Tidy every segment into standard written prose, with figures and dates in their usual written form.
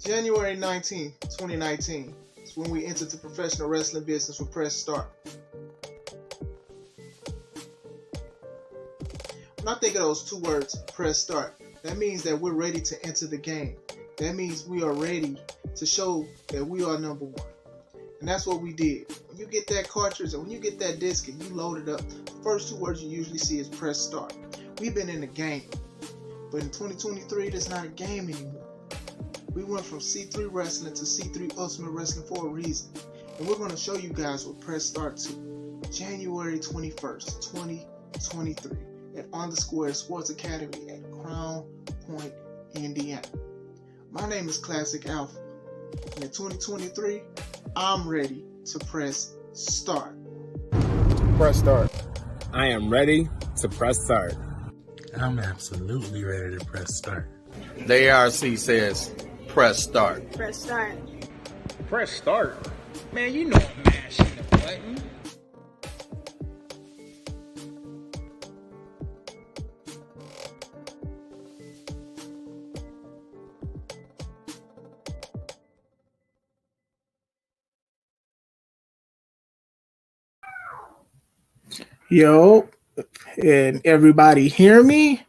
January 19th, 2019 is when we entered the professional wrestling business with Press Start. When I think of those two words, Press Start, that means that we're ready to enter the game. That means we are ready to show that we are number one. And that's what we did. When you get that cartridge or when you get that disc and you load it up, the first two words you usually see is Press Start. We've been in the game. But in 2023, that's not a game anymore. We went from C3 Wrestling to C3 Ultimate Wrestling for a reason. And we're going to show you guys what Press Start 2, January 21st, 2023, at On The Square Sports Academy at Crown Point, Indiana. My name is Classic Alpha. And in 2023, I'm ready to press start. Press start. I am ready to press start. I'm absolutely ready to press start. The ARC says, press start. Press start. Press start. Man, you know I'm mashing the button. Yo, and everybody hear me?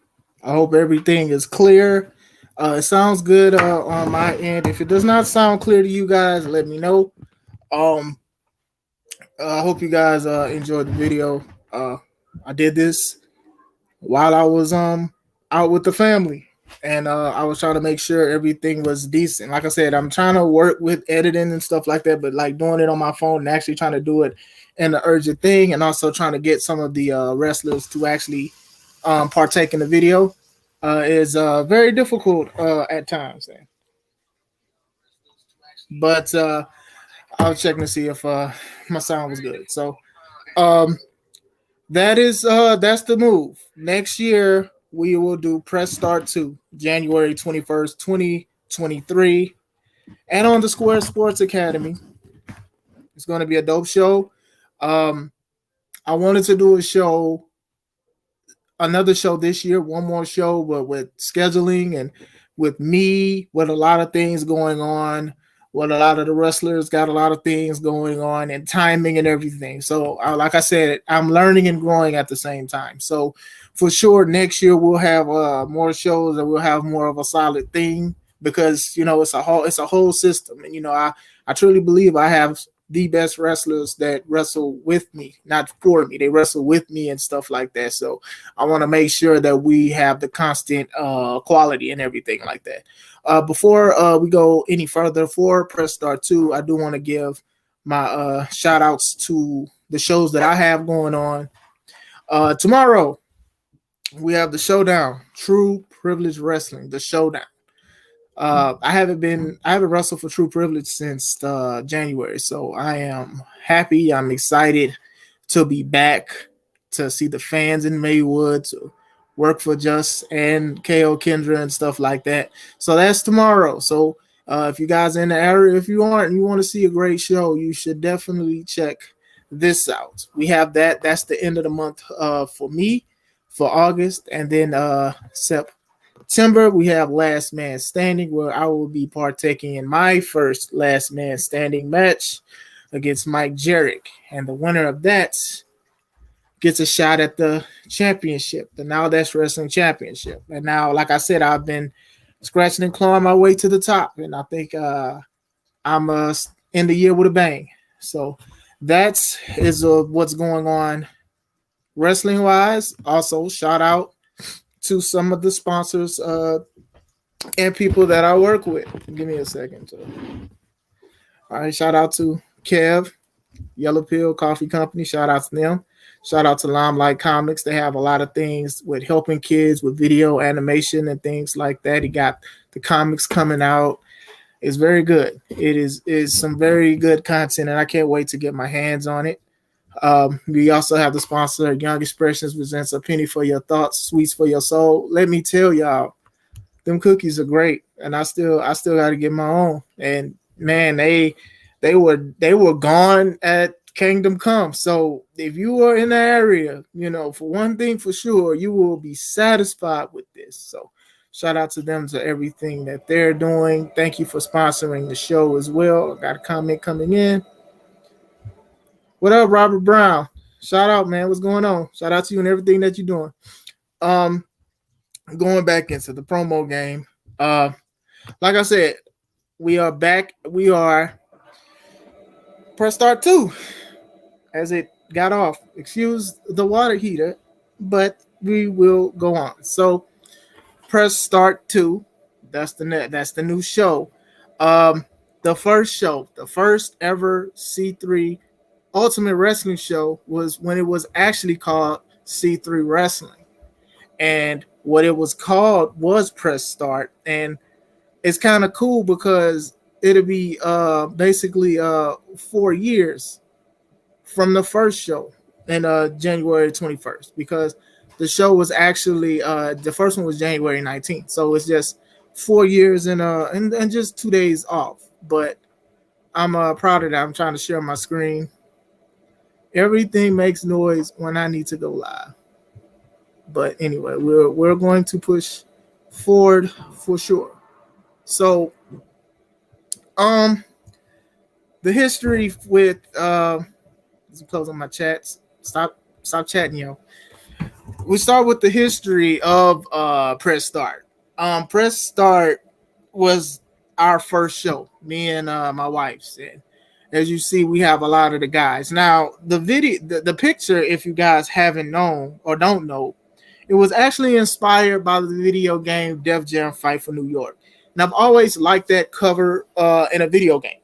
I hope everything is clear. It sounds good on my end. If it does not sound clear to you guys, let me know. I hope you guys enjoyed the video. I did this while I was out with the family, and I was trying to make sure everything was decent. Like I said, I'm trying to work with editing and stuff like that, but like doing it on my phone and actually trying to do it in the urgent thing, and also trying to get some of the wrestlers to actually partake in the video is very difficult at times. But I was checking to see if my sound was good. So that's the move. Next year we will do Press Start 2, January 21st, 2023, and On The Square Sports Academy. It's going to be a dope show. I wanted to do another show this year, one more show, but with scheduling and with me, with a lot of things going on, with a lot of the wrestlers got a lot of things going on and timing and everything. So like I said, I'm learning and growing at the same time. So for sure, next year we'll have more shows and we'll have more of a solid thing because, you know, it's a whole system. And, you know, I truly believe I have the best wrestlers that wrestle with me, not for me. They wrestle with me and stuff like that. So I want to make sure that we have the constant quality and everything like that. Before we go any further for Press Start 2, I do want to give my shout outs to the shows that I have going on. Tomorrow, we have the Showdown, True Privilege Wrestling, the Showdown. I haven't wrestled for True Privilege since January, so I am happy. I'm excited to be back, to see the fans in Maywood, to work for Just and KO Kendra and stuff like that. So that's tomorrow. So if you guys are in the area, if you aren't and you want to see a great show, you should definitely check this out. We have that. That's the end of the month for me for August, and then September, we have Last Man Standing, where I will be partaking in my first Last Man Standing match against Mike Jarrett. And the winner of that gets a shot at the championship, the Now That's Wrestling Championship. And now, like I said, I've been scratching and clawing my way to the top. And I think I'm in the year with a bang. So that is what's going on wrestling-wise. Also, shout out to some of the sponsors and people that I work with. Give me a second. All right, shout out to Kev, Yellow Pill Coffee Company. Shout out to them. Shout out to Limelight Comics. They have a lot of things with helping kids with video animation and things like that. He got the comics coming out. It's very good. It is some very good content, and I can't wait to get my hands on it. We also have the sponsor, Young Expressions presents A Penny for Your Thoughts, Sweets for Your Soul. Let me tell y'all, them cookies are great, and I still got to get my own. And man, they were gone at Kingdom Come. So if you are in the area, you know, for one thing for sure, you will be satisfied with this. So Shout out to them to everything that they're doing. Thank you for sponsoring the show as well. Got a comment coming in. What up, Robert Brown? Shout out, man. What's going on? Shout out to you and everything that you're doing. Going back into the promo game. Like I said, we are back. We are press start 2 as it got off. Excuse the water heater, but we will go on. So press start 2. That's the new show. The first ever C3 Ultimate Wrestling show was when it was actually called C3 Wrestling. And what it was called was Press Start. And it's kind of cool because it'll be basically 4 years from the first show in January 21st, because the show was actually the first one was January 19th. So it's just 4 years and just 2 days off. But I'm proud of that. I'm trying to share my screen. Everything makes noise when I need to go live. But anyway, we're going to push forward for sure. So the history with close on my chats. Stop chatting, yo. We start with the history of Press Start. Press Start was our first show, me and my wife said. As you see, we have a lot of the guys. Now, the picture, if you guys haven't known or don't know, it was actually inspired by the video game Def Jam Fight for New York. And I've always liked that cover in a video game.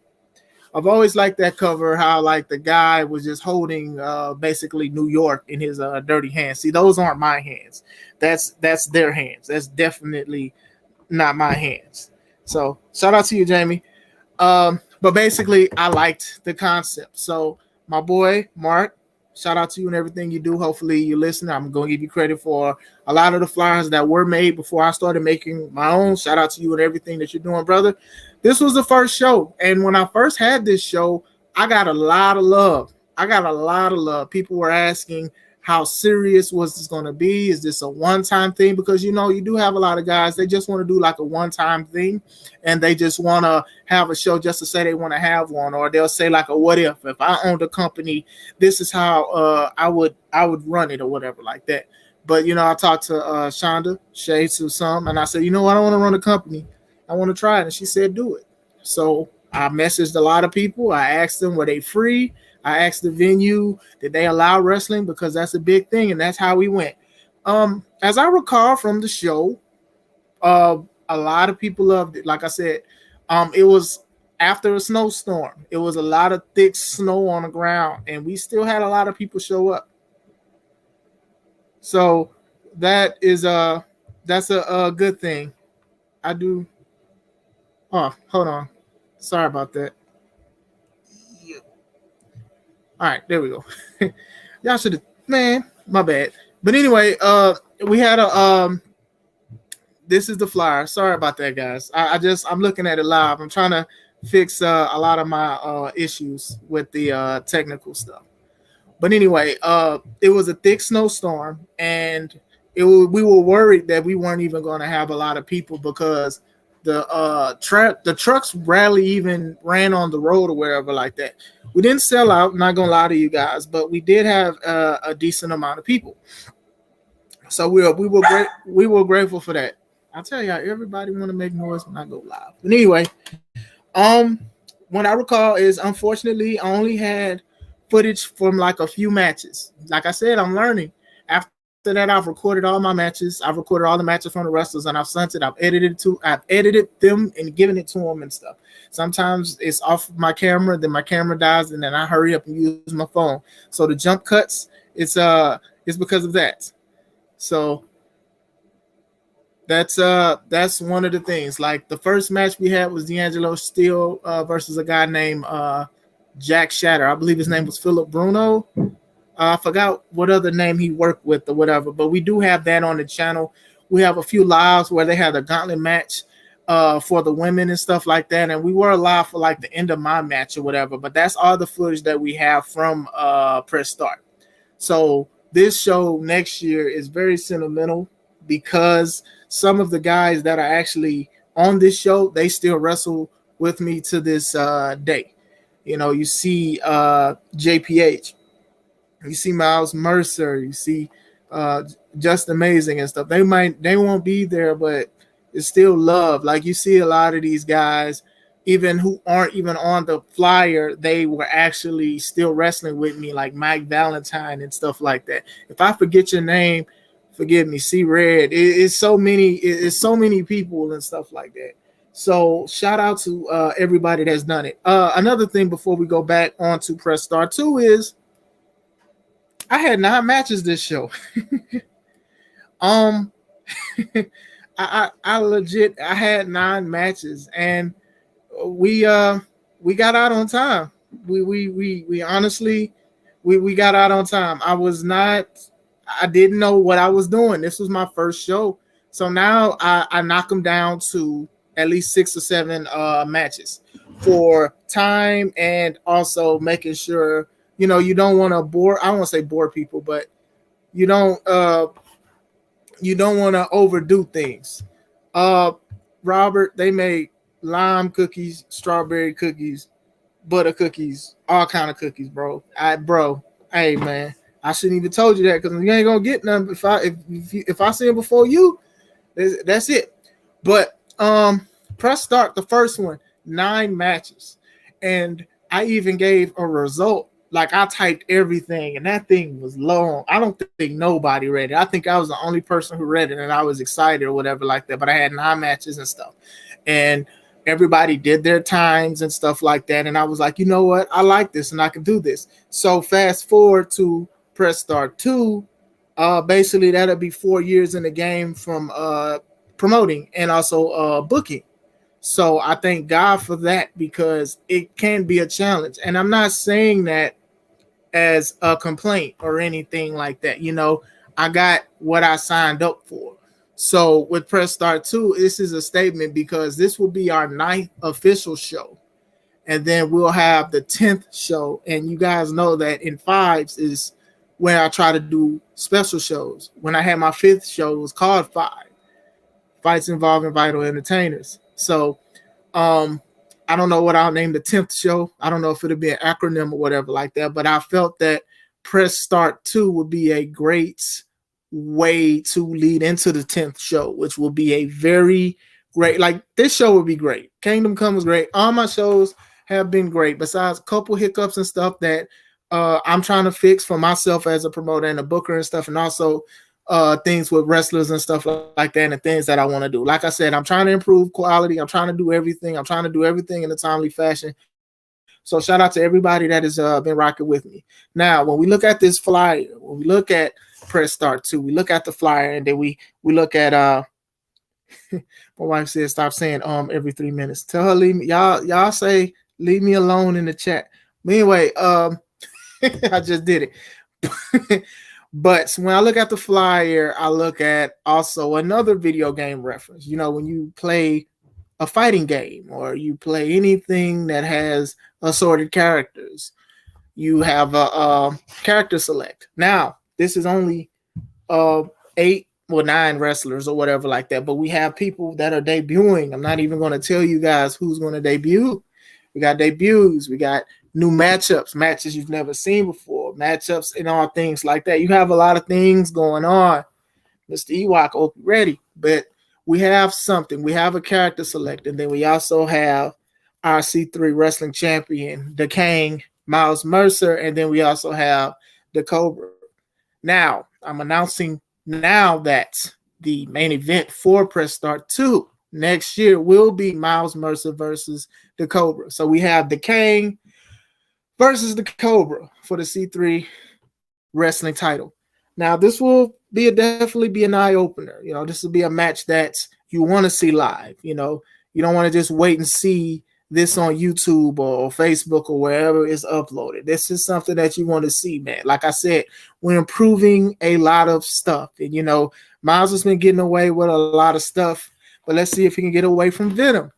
I've always liked that cover, how like the guy was just holding basically New York in his dirty hands. See, those aren't my hands. That's their hands. That's definitely not my hands. So shout out to you, Jamie. But basically, I liked the concept. So my boy, Mark, shout out to you and everything you do. Hopefully you listen. I'm going to give you credit for a lot of the flyers that were made before I started making my own. Shout out to you and everything that you're doing, brother. This was the first show. And when I first had this show, I got a lot of love. People were asking, how serious was this going to be? Is this a one-time thing? Because, you know, you do have a lot of guys, they just want to do like a one-time thing, and they just want to have a show just to say they want to have one, or they'll say like a what if I owned a company, this is how I would run it or whatever like that. But, you know, I talked to Shonda, Shay to some, and I said, you know, I don't want to run a company. I want to try it. And she said, do it. So I messaged a lot of people. I asked them, were they free? I asked the venue, did they allow wrestling? Because that's a big thing, and that's how we went. As I recall from the show, a lot of people loved it. Like I said, it was after a snowstorm. It was a lot of thick snow on the ground, and we still had a lot of people show up. So that is that's a good thing. I do. Oh, hold on. Sorry about that. All right, there we go. Y'all should have, man, my bad. But anyway, we had a this is the flyer. Sorry about that, guys. I'm looking at it live. I'm trying to fix a lot of my issues with the technical stuff. But anyway, it was a thick snowstorm, and we were worried that we weren't even going to have a lot of people because the trucks rarely even ran on the road or wherever like that. We didn't sell out, not gonna lie to you guys, but we did have a decent amount of people. So we were grateful for that. I tell you, everybody want to make noise when I go live. But anyway, what I recall is, unfortunately, I only had footage from like a few matches. Like I said, I'm learning. After that, I've recorded all my matches. I've recorded all the matches from the wrestlers, and I've sent it. I've edited them and given it to them and stuff. Sometimes it's off my camera, then my camera dies, and then I hurry up and use my phone. So the jump cuts, it's because of that. So that's one of the things. Like the first match we had was D'Angelo Steele versus a guy named Jack Shatter. I believe his name was Philip Bruno. I forgot what other name he worked with or whatever, but we do have that on the channel. We have a few lives where they had a gauntlet match for the women and stuff like that, and we were live for like the end of my match or whatever, but that's all the footage that we have from Press Start. So this show next year is very sentimental because some of the guys that are actually on this show, they still wrestle with me to this day. You know, you see JPH, you see Miles Mercer, you see Just Amazing and stuff. They won't be there, but it's still love. Like you see a lot of these guys, even who aren't even on the flyer, they were actually still wrestling with me, like Mike Valentine and stuff like that. If I forget your name, forgive me. See Red. It's so many people and stuff like that. So shout out to everybody that's done it. Another thing before we go back on to Press Start 2 is I had 9 matches this show. I legit I had 9 matches, and we got out on time. We honestly got out on time. I didn't know what I was doing. This was my first show. So now I knock them down to at least 6 or 7 matches for time, and also making sure, you know, you don't want to bore. I don't want to say bore people, but you don't want to overdo things. Robert, they made lime cookies, strawberry cookies, butter cookies, all kind of cookies, bro. Hey man, I shouldn't even told you that, because you ain't gonna get none if I see them before you. That's it. But Press Start, the first one, 9 matches, and I even gave a result. Like, I typed everything, and that thing was long. I don't think nobody read it. I think I was the only person who read it, and I was excited or whatever like that. But I had 9 matches and stuff, and everybody did their times and stuff like that. And I was like, you know what? I like this, and I can do this. So fast forward to Press Start 2. Basically, that'll be 4 years in the game from promoting and also booking. So I thank God for that, because it can be a challenge. And I'm not saying that as a complaint or anything like that. You know, I got what I signed up for. So with Press Start 2, this is a statement, because this will be our 9th official show. And then we'll have the 10th show. And you guys know that in 5s is where I try to do special shows. When I had my 5th show, it was called 5. Fights Involving Vital Entertainers. So I don't know what I'll name the 10th show. I don't know if it'll be an acronym or whatever like that, but I felt that Press Start 2 would be a great way to lead into the 10th show, which will be a very great, like, this show will be great. Kingdom Come was great. All my shows have been great, besides a couple hiccups and stuff that I'm trying to fix for myself as a promoter and a booker and stuff, and also things with wrestlers and stuff like that, and things that I want to do. Like I said, I'm trying to improve quality. I'm trying to do everything. I'm trying to do everything in a timely fashion. So shout out to everybody that has been rocking with me. Now, when we look at this flyer, when we look at Press Start 2, we look at the flyer, and then we look at my wife said stop saying every 3 minutes. Tell her leave me. Y'all say leave me alone in the chat. But anyway, I just did it. But when I look at the flyer, I look at also another video game reference. You know, when you play a fighting game or you play anything that has assorted characters, you have a character select. Now, this is only 8 or 9 wrestlers or whatever like that, but we have people that are debuting. I'm not even going to tell you guys who's going to debut. We got debuts. We got new matchups, matches you've never seen before, matchups and all things like that. You have a lot of things going on. Mr. Ewok, hope you're ready. But we have something. We have a character select, and then we also have our C3 wrestling champion, the King, Miles Mercer, and then we also have the Cobra. Now, I'm announcing now that the main event for Press Start 2 next year will be Miles Mercer versus the Cobra. So we have the King versus the Cobra for the C3 wrestling title. Now, this will definitely be an eye-opener. You know, this will be a match that you want to see live. You know, you don't want to just wait and see this on YouTube or Facebook or wherever it's uploaded. This is something that you want to see, man. Like I said, we're improving a lot of stuff. And, you know, Miles has been getting away with a lot of stuff, but let's see if he can get away from Venom,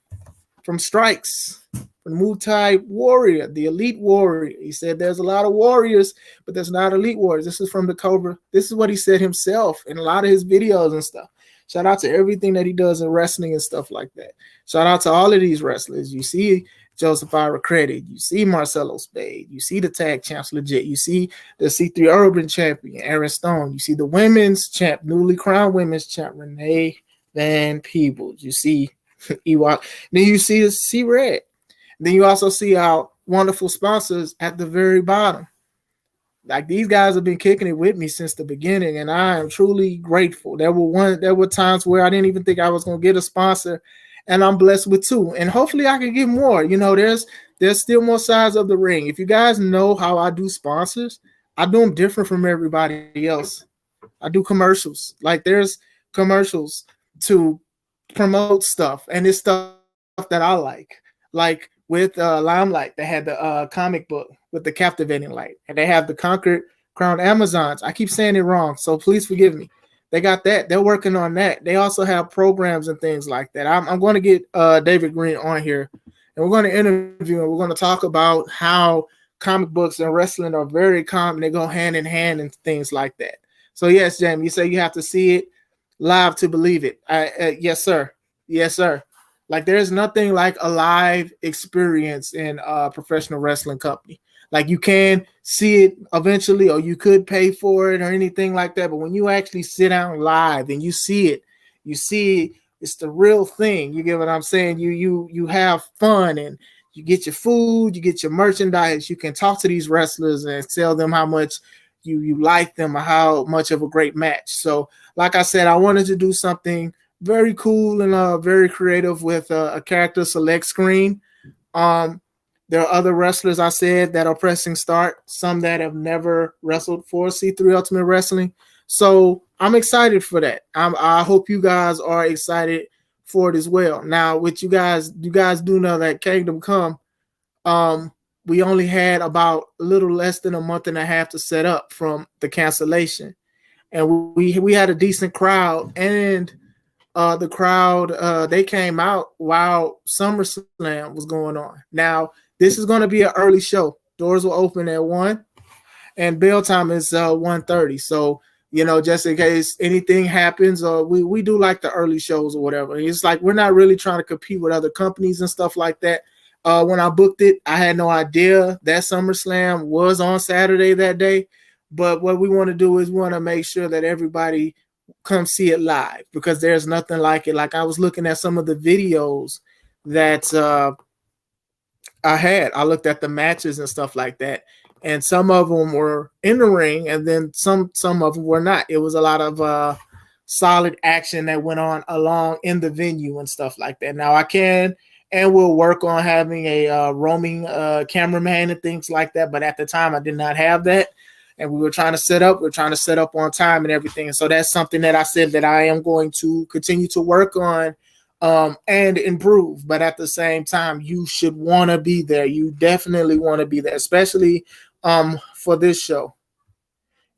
from Strikes, from Muay Warrior, the Elite Warrior. He said there's a lot of warriors, but there's not elite warriors. This is from the Cobra. This is what he said himself in a lot of his videos and stuff. Shout out to everything that he does in wrestling and stuff like that. Shout out to all of these wrestlers. You see Joseph Ira Credit, you see Marcelo Spade, you see the tag champs legit, you see the C3 Urban champion Aaron Stone, you see the women's champ, newly crowned women's champ Renee Van Peebles, you see Ewok, then you see C-Red. Then you also see our wonderful sponsors at the very bottom. Like, these guys have been kicking it with me since the beginning, and I am truly grateful. There were times where I didn't even think I was going to get a sponsor, and I'm blessed with 2. And hopefully I can get more. You know, there's still more sides of the ring. If you guys know how I do sponsors, I do them different from everybody else. I do commercials. Like, there's commercials to promote stuff, and it's stuff that I like. Like with Limelight, they had the comic book with the captivating light, and they have the Conquered Crown Amazons. I keep saying it wrong, so please forgive me. They got that. They're working on that. They also have programs and things like that. I'm going to get David Green on here, and we're going to interview him. We're going to talk about how comic books and wrestling are very common. They go hand in hand and things like that. So yes, Jamie, you say you have to see it live to believe it. Yes, sir. Yes, sir. Like, there's nothing like a live experience in a professional wrestling company. Like, you can see it eventually, or you could pay for it or anything like that. But when you actually sit down live and you see it, it's the real thing. You get what I'm saying? You have fun, and you get your food, you get your merchandise. You can talk to these wrestlers and tell them how much you like them or how much of a great match. So, like I said, I wanted to do something very cool and very creative with a character select screen. There are other wrestlers, I said, that are pressing start, some that have never wrestled for C3 Ultimate Wrestling. So I'm excited for that. I hope you guys are excited for it as well. Now, with you guys do know that Kingdom Come, we only had about a little less than a month and a half to set up from the cancellation. And we had a decent crowd, and the crowd, they came out while SummerSlam was going on. Now, this is going to be an early show. Doors will open at 1, and bell time is 1:30. So, you know, just in case anything happens, we do like the early shows or whatever. It's like we're not really trying to compete with other companies and stuff like that. When I booked it, I had no idea that SummerSlam was on Saturday that day. But what we want to do is we want to make sure that everybody come see it live, because there's nothing like it. Like, I was looking at some of the videos that I looked at the matches and stuff like that, and some of them were in the ring, and then some of them were not. It was a lot of solid action that went on along in the venue and stuff like that. Now, I can and will work on having a roaming cameraman and things like that, but at the time I did not have that. And we were trying to set up on time and everything. And so that's something that I said that I am going to continue to work on and improve. But at the same time, you should want to be there. You definitely want to be there, especially for this show.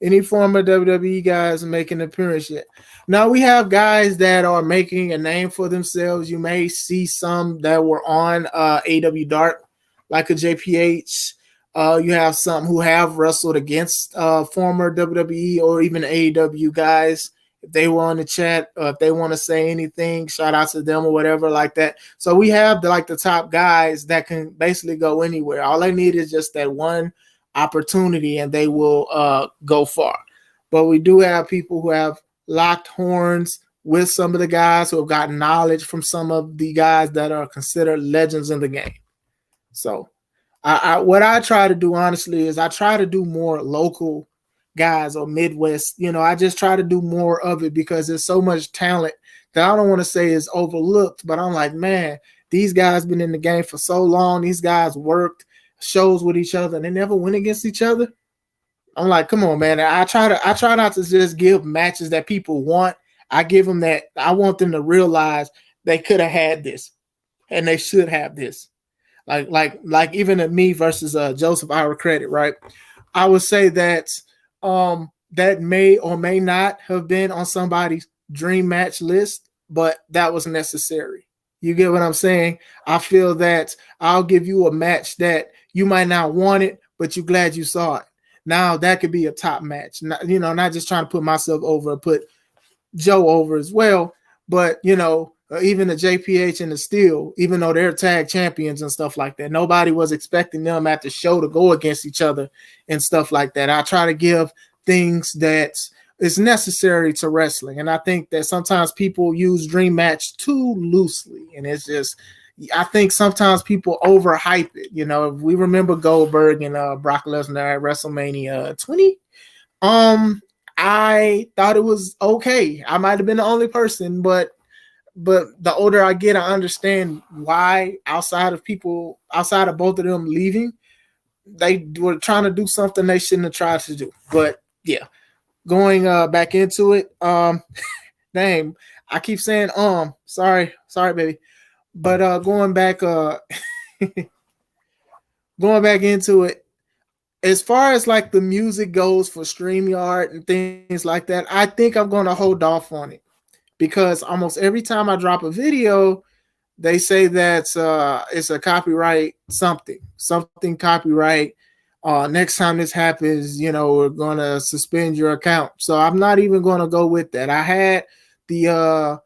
Any former WWE guys making an appearance yet? Now, we have guys that are making a name for themselves. You may see some that were on AEW Dark, like a JPH. You have some who have wrestled against former WWE or even AEW guys. If they were on the chat, or if they want to say anything, shout out to them or whatever like that. So we have the top guys that can basically go anywhere. All they need is just that one opportunity, and they will go far. But we do have people who have locked horns with some of the guys, who have gotten knowledge from some of the guys that are considered legends in the game. So what I try to do, honestly, is I try to do more local guys or Midwest. You know, I just try to do more of it, because there's so much talent that I don't want to say is overlooked, but I'm like, man, these guys been in the game for so long. These guys worked shows with each other, and they never went against each other. I'm like, come on, man. I try not to just give matches that people want. I give them that. I want them to realize they could have had this, and they should have this. Like even at me versus Joseph Ira Credit, right? I would say that that may or may not have been on somebody's dream match list, but that was necessary. You get what I'm saying? I feel that I'll give you a match that you might not want it, but you're glad you saw it. Now that could be a top match. Not just trying to put myself over and put Joe over as well. But you know, even the JPH and the Steel, even though they're tag champions and stuff like that, nobody was expecting them at the show to go against each other and stuff like that. I try to give things that is necessary to wrestling, and I think that sometimes people use Dream Match too loosely, and it's just, I think sometimes people overhype it. You know, if we remember Goldberg and Brock Lesnar at WrestleMania 20, I thought it was okay. I might have been the only person, but the older I get, I understand why outside of both of them leaving, they were trying to do something they shouldn't have tried to do. But yeah, going back into it, dang, I keep saying sorry baby. But going back into it, as far as like the music goes for StreamYard and things like that, I think I'm going to hold off on it, because almost every time I drop a video, they say that it's a copyright something copyright. Next time this happens, you know, we're going to suspend your account. So I'm not even going to go with that. I had the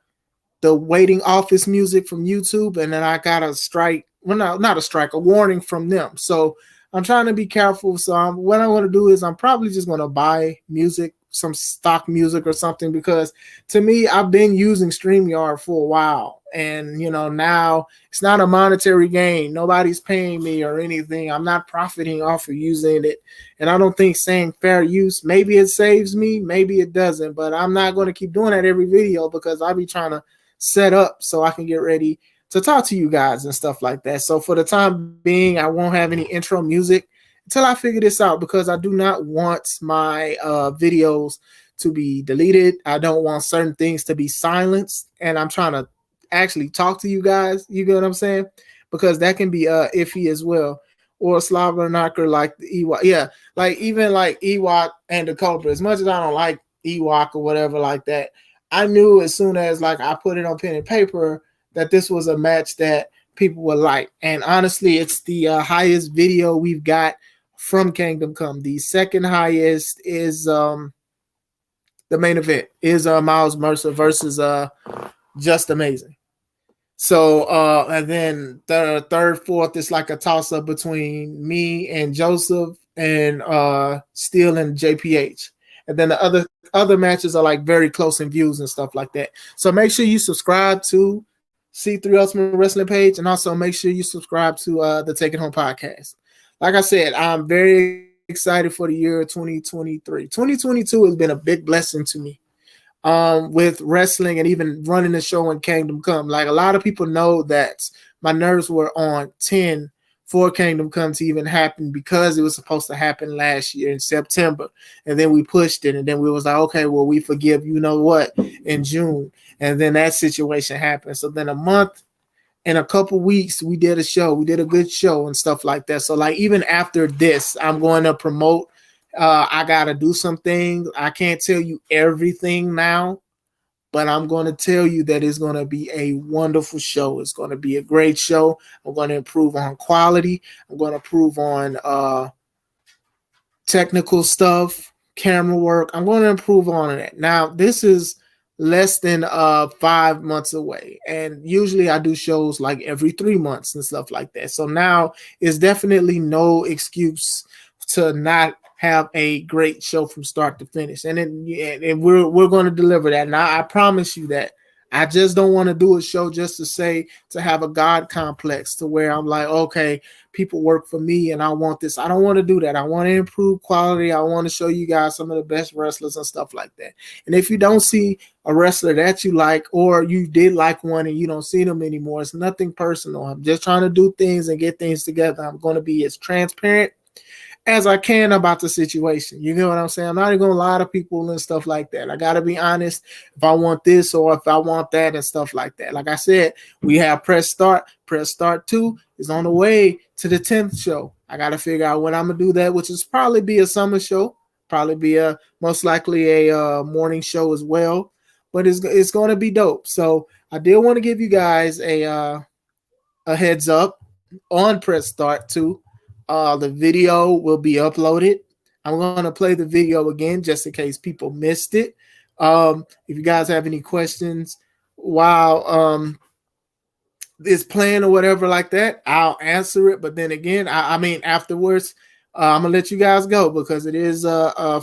waiting office music from YouTube, and then I got a strike. Well, no, not a strike, a warning from them. So I'm trying to be careful. So what I want to do is I'm probably just going to buy music, some stock music or something, because to me, I've been using StreamYard for a while, and you know, now it's not a monetary gain. Nobody's paying me or anything. I'm not profiting off of using it, and I don't think saying fair use, maybe it saves me, maybe it doesn't, but I'm not going to keep doing that every video, because I'll be trying to set up so I can get ready to talk to you guys and stuff like that. So for the time being, I won't have any intro music until I figure this out, because I do not want my videos to be deleted. I don't want certain things to be silenced, and I'm trying to actually talk to you guys. You get what I'm saying? Because that can be iffy as well. Or Slava Knocker, like the Ewok. Yeah, like even like Ewok and the Cobra. As much as I don't like Ewok or whatever like that, I knew as soon as like I put it on pen and paper that this was a match that people would like. And honestly, it's the highest video we've got from Kingdom Come. The second highest is the main event is Miles Mercer versus Just Amazing. So and then the third, fourth is like a toss up between me and Joseph and Steel and JPH. And then the other matches are like very close in views and stuff like that. So make sure you subscribe to C3 Ultimate Wrestling page, and also make sure you subscribe to the Take It Home podcast. Like I said, I'm very excited for the year 2023. 2022 has been a big blessing to me with wrestling and even running the show in Kingdom Come. Like a lot of people know that my nerves were on 10 for Kingdom Come to even happen, because it was supposed to happen last year in September, and then we pushed it, and then we was like, okay, well, we forgive you know what in June, and then that situation happened. So then a month and a couple weeks we did a good show and stuff like that. So like even after this, I'm going to promote. I gotta do some things. I can't tell you everything now, but I'm going to tell you that it's going to be a wonderful show. It's going to be a great show. I'm going to improve on quality. I'm going to improve on technical stuff, camera work. I'm going to improve on that. Now, this is less than 5 months away, and usually I do shows like every 3 months and stuff like that. So now it's definitely no excuse to not have a great show from start to finish, and we're going to deliver that. Now I promise you that. I just don't want to do a show just to have a God complex to where I'm like, okay, people work for me and I want this. I don't want to do that. I want to improve quality. I want to show you guys some of the best wrestlers and stuff like that. And if you don't see a wrestler that you like, or you did like one and you don't see them anymore, it's nothing personal. I'm just trying to do things and get things together. I'm going to be as transparent as I can about the situation. You know what I'm saying? I'm not even going to lie to people and stuff like that. I got to be honest if I want this or if I want that and stuff like that. Like I said, we have Press Start. Press Start 2 is on the way to the 10th show. I got to figure out when I'm going to do that, which is probably be a summer show, probably be most likely a morning show as well. But it's going to be dope. So I did want to give you guys a heads up on Press Start 2. The video will be uploaded. I'm going to play the video again just in case people missed it. If you guys have any questions while is playing or whatever like that, I'll answer it. But then again, I mean afterwards, I'm gonna let you guys go because it is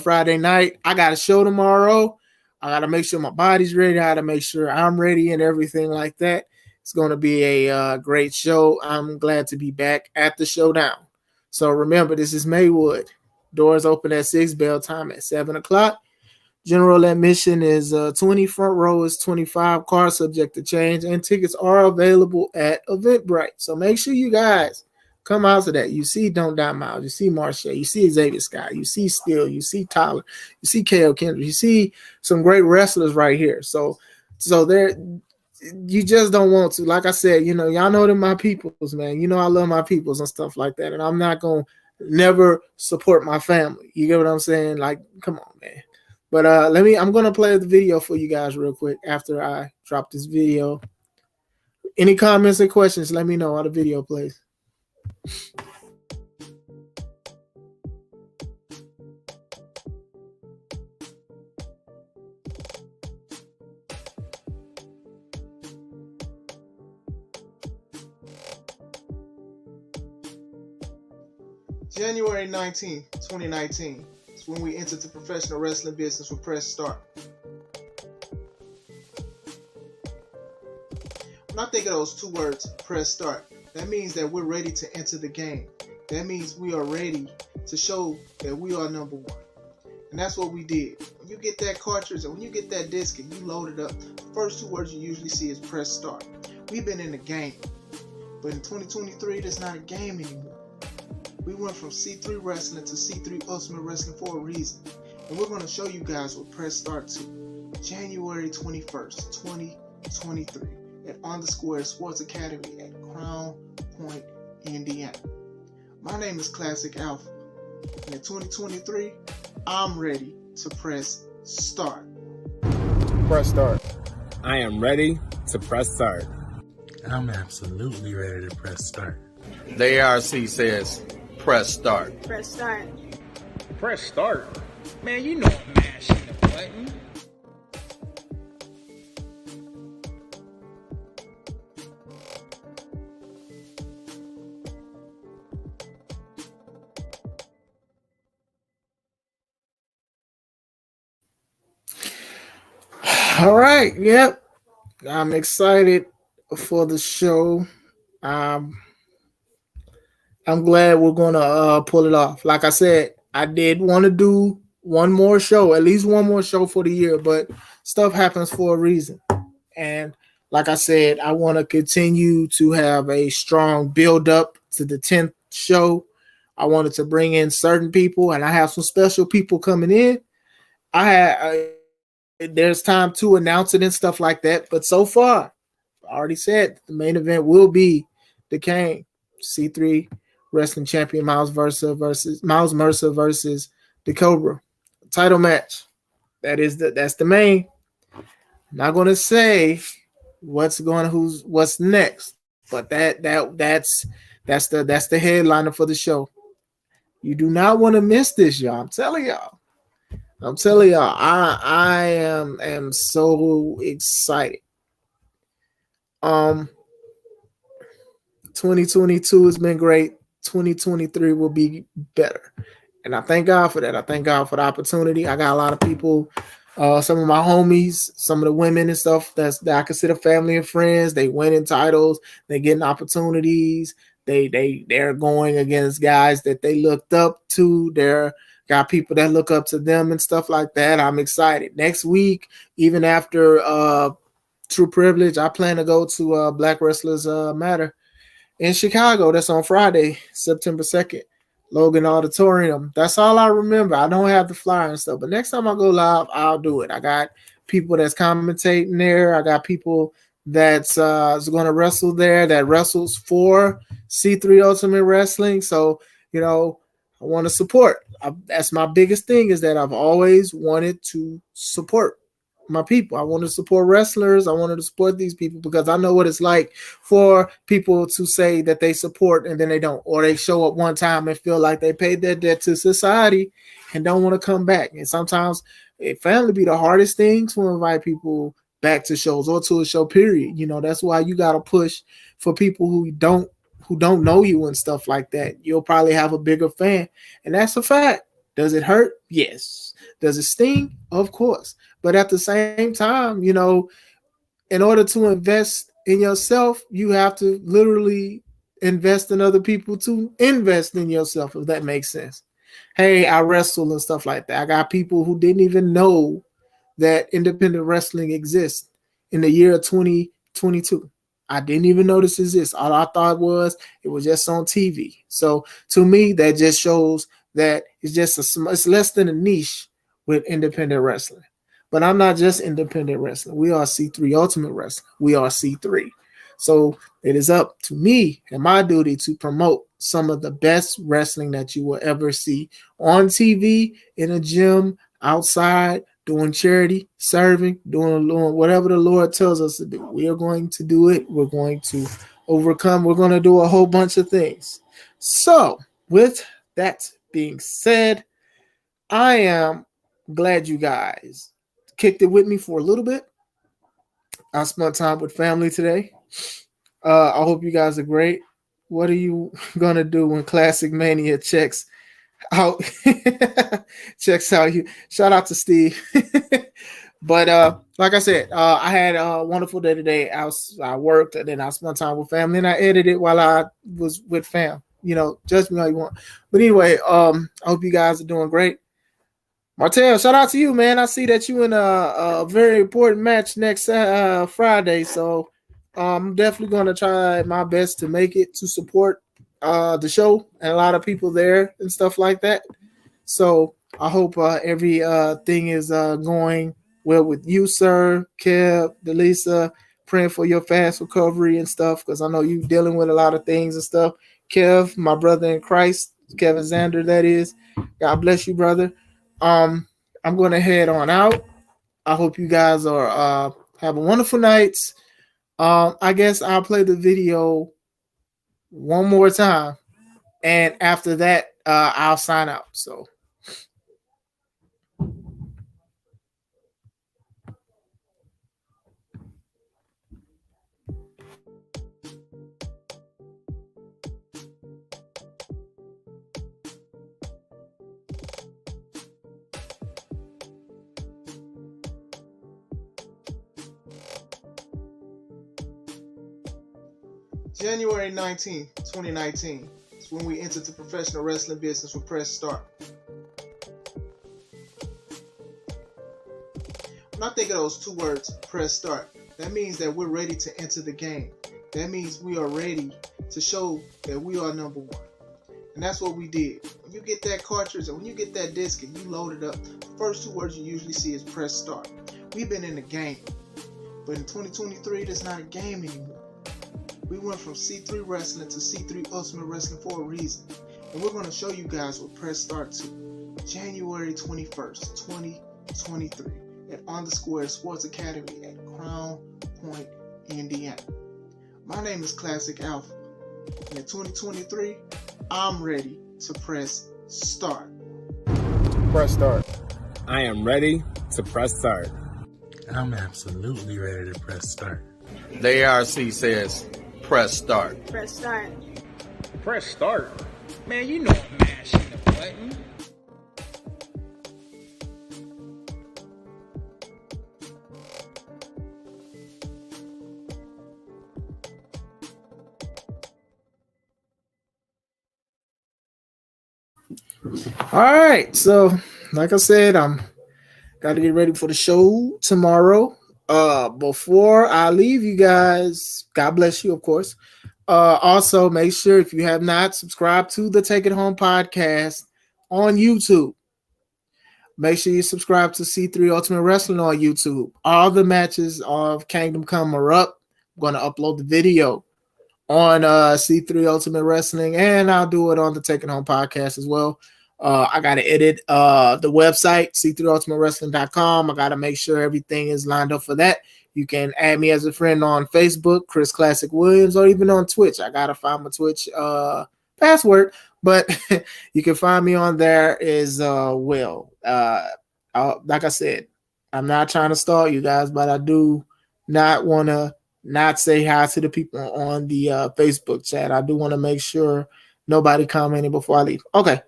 Friday night. I got a show tomorrow. I got to make sure my body's ready. I got to make sure I'm ready and everything like that. It's going to be a great show. I'm glad to be back at the showdown. So remember, this is Maywood. Doors open at 6, bell time at 7 o'clock. General admission is 20, front row is 25, car subject to change, and tickets are available at Eventbrite. So make sure you guys come out to that. You see Don't Die Miles, you see Marche, you see Xavier Scott, you see Steele, you see Tyler, you see KO Kendrick, you see some great wrestlers right here. So there, you just don't want to. Like I said, y'all know them my peoples, man. I love my peoples and stuff like that, and I'm not gonna never support my family. You get what I'm saying? Like, come on, man. But I'm gonna play the video for you guys real quick after I drop this video. Any comments and questions, let me know while the video plays. January 19th, 2019 is when we entered the professional wrestling business with Press Start. When I think of those two words, Press Start, that means that we're ready to enter the game. That means we are ready to show that we are number one. And that's what we did. When you get that cartridge and when you get that disc and you load it up, the first two words you usually see is Press Start. We've been in the game. But in 2023, it's not a game anymore. We went from C3 Wrestling to C3 Ultimate Wrestling for a reason. And we're going to show you guys what Press Start to. January 21st, 2023 at On the Square Sports Academy at Crown Point, Indiana. My name is Classic Alpha. And in 2023, I'm ready to press start. Press start. I am ready to press start. I'm absolutely ready to press start. The ARC says, press start. Press start. Press start. Man, you know I'm mashing the button. All right, yep. I'm excited for the show. I'm glad we're gonna pull it off. Like I said, I did want to do one more show, at least one more show for the year, but stuff happens for a reason. And like I said, I want to continue to have a strong build up to the 10th show. I wanted to bring in certain people, and I have some special people coming in. There's time to announce it and stuff like that, but so far, I already said the main event will be the Kane C3 Wrestling Champion Miles Mercer versus the Cobra title match. That's the main. I'm not gonna say what's next, but that's the headliner for the show. You do not want to miss this, y'all. I'm telling y'all, I am so excited. 2022 has been great. 2023 will be better. And I thank God for that. I thank God for the opportunity. I got a lot of people, some of my homies, some of the women and stuff that I consider family and friends. They winning titles. They getting opportunities. They're going against guys that they looked up to. They're got people that look up to them and stuff like that. I'm excited. Next week, even after True Privilege, I plan to go to Black Wrestlers Matter in Chicago. That's on Friday, September 2nd, Logan Auditorium. That's all I remember. I don't have the flyer and stuff, but next time I go live, I'll do it. I got people that's commentating there. I got people that's going to wrestle there that wrestles for C3 Ultimate Wrestling. So, I want to support. That's my biggest thing, is that I've always wanted to support my people. I want to support wrestlers. I wanted to support these people because I know what it's like for people to say that they support and then they don't, or they show up one time and feel like they paid their debt to society and don't want to come back. And sometimes it family be the hardest thing to invite people back to shows or to a show, period. That's why you got to push for people who don't know you and stuff like that. You'll probably have a bigger fan, and that's a fact. Does it hurt? Yes. Does it sting? Of course. But at the same time, in order to invest in yourself, you have to literally invest in other people to invest in yourself, if that makes sense. Hey, I wrestle and stuff like that. I got people who didn't even know that independent wrestling exists in the year of 2022. I didn't even know this exists. All I thought was it was just on TV. So to me, that just shows that it's less than a niche with independent wrestling. But I'm not just independent wrestling. We are C3 Ultimate Wrestling. We are C3. So it is up to me and my duty to promote some of the best wrestling that you will ever see on TV, in a gym, outside, doing charity, serving, doing whatever the Lord tells us to do. We are going to do it. We're going to overcome. We're going to do a whole bunch of things. So with that being said, I am glad you guys kicked it with me for a little bit. I spent time with family today. I hope you guys are great. What are you going to do when Classic Mania checks out? Checks out you. Shout out to Steve. But like I said, I had a wonderful day today. I worked, and then I spent time with family, and I edited while I was with fam. Judge me all you want. But anyway, I hope you guys are doing great. Martell, shout out to you, man. I see that you in a very important match next Friday, so I'm definitely going to try my best to make it to support the show and a lot of people there and stuff like that. So I hope everything is going well with you, sir, Kev, Delisa, praying for your fast recovery and stuff, because I know you dealing with a lot of things and stuff. Kev, my brother in Christ, Kevin Zander, that is. God bless you, brother. I'm going to head on out. I hope you guys are have a wonderful night. I guess I'll play the video one more time, and after that, I'll sign out. So. January 19, 2019 is when we entered the professional wrestling business with Press Start. When I think of those two words, Press Start, that means that we're ready to enter the game. That means we are ready to show that we are number one. And that's what we did. When you get that cartridge or when you get that disc and you load it up, the first two words you usually see is Press Start. We've been in the game. But in 2023, it's not a game anymore. We went from C3 Wrestling to C3 Ultimate Wrestling for a reason. And we're going to show you guys what Press Start to. January 21st, 2023 at On The Square Sports Academy at Crown Point, Indiana. My name is Classic Alpha. And in 2023, I'm ready to press start. Press start. I am ready to press start. I'm absolutely ready to press start. The ARC says, press start. Press start. Press start. Man, you know I'm mashing the button. All right, so like I said, I'm got to get ready for the show tomorrow. Before I leave you guys, God bless you, of course. Also, make sure if you have not subscribed to the Take It Home podcast on YouTube, make sure you subscribe to C3 Ultimate Wrestling on YouTube. All the matches of Kingdom Come are up. I'm going to upload the video on C3 Ultimate Wrestling, and I'll do it on the Take It Home podcast as well. I got to edit the website, c3ultimatewrestling.com. I got to make sure everything is lined up for that. You can add me as a friend on Facebook, Chris Classic Williams, or even on Twitch. I got to find my Twitch password, but you can find me on there as well. Like I said, I'm not trying to stall you guys, but I do not want to not say hi to the people on the Facebook chat. I do want to make sure nobody commented before I leave. Okay.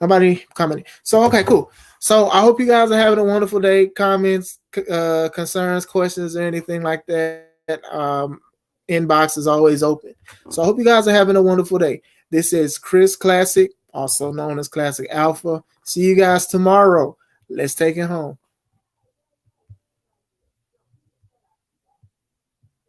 Nobody commented. So, okay, cool. So I hope you guys are having a wonderful day. Comments, concerns, questions, or anything like that. Inbox is always open. So I hope you guys are having a wonderful day. This is Chris Classic, also known as Classic Alpha. See you guys tomorrow. Let's take it home.